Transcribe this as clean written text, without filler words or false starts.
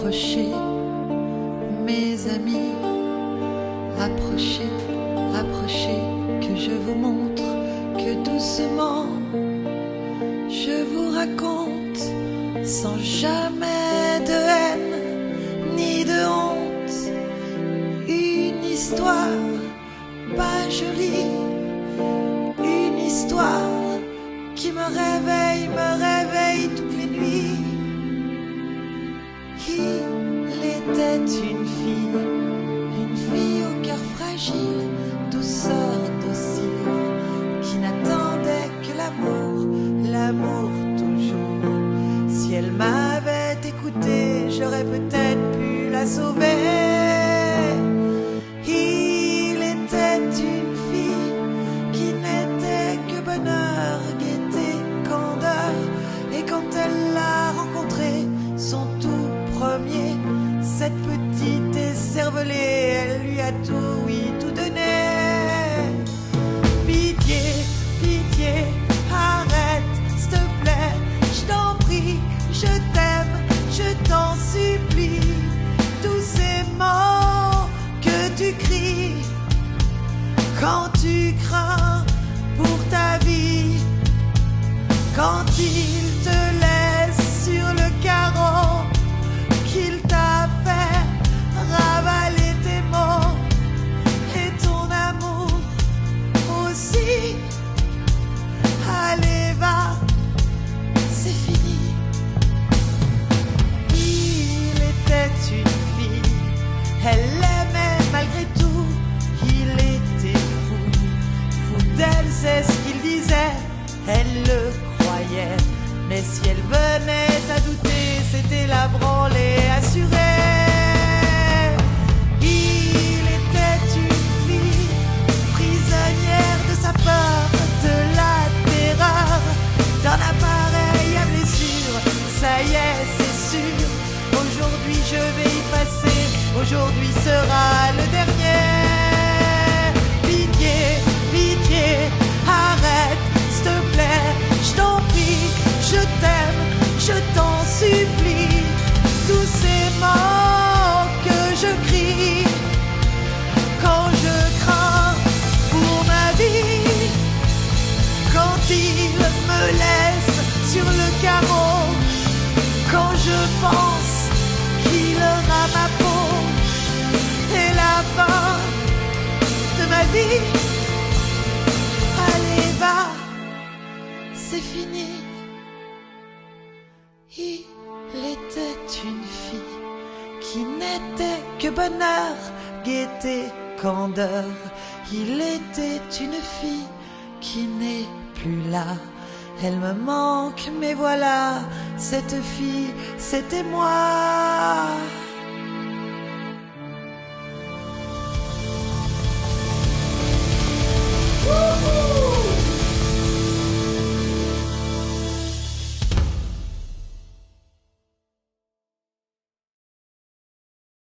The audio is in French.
Approchez, mes amis, approchez, approchez, que je vous montre que doucement je vous raconte, sans jamais de haine ni de honte, une histoire pas jolie, une histoire qui me réveille toutes les nuits. Il était une fille au cœur fragile, douceur docile, qui n'attendait que l'amour, l'amour toujours. Si elle m'avait écouté, j'aurais peut-être pu la sauver. Il était une fille qui n'était que bonheur, gaieté, candeur, et quand elle l'a rencontré, son tout premier, cette petite écervelée, elle lui a tout, oui, tout donné. Pitié, pitié, arrête, s'il te plaît, je t'en prie, je t'aime, je t'en supplie. Tous ces mots que tu cries quand tu crains pour ta vie, quand il te laisse sur le carreau, qu'il t'a fait ravaler tes mots et ton amour aussi. Allez, va, c'est fini. Il était une fille, elle l'aimait malgré tout. Il était fou d'elle, c'est ce qu'il disait. Elle le croyait, mais si elle venait à douter, c'était la branlée assurée. Il était une fille, prisonnière de sa peur, de la terreur, d'un appareil à blessure. Ça y est, c'est sûr, aujourd'hui je vais y passer, aujourd'hui sera le dernier. Pitié, pitié, arrête, s'il te plaît, je t'en prie, je t'aime, je t'en supplie. Tous ces mots que je crie quand je crains pour ma vie, quand il me laisse sur le carreau, quand je pense qu'il aura ma peau et la fin de ma vie. Allez, va, c'est fini. Il était une fille qui n'était que bonheur, gaieté, candeur. Il était une fille qui n'est plus là. Elle me manque, mais voilà, cette fille, c'était moi.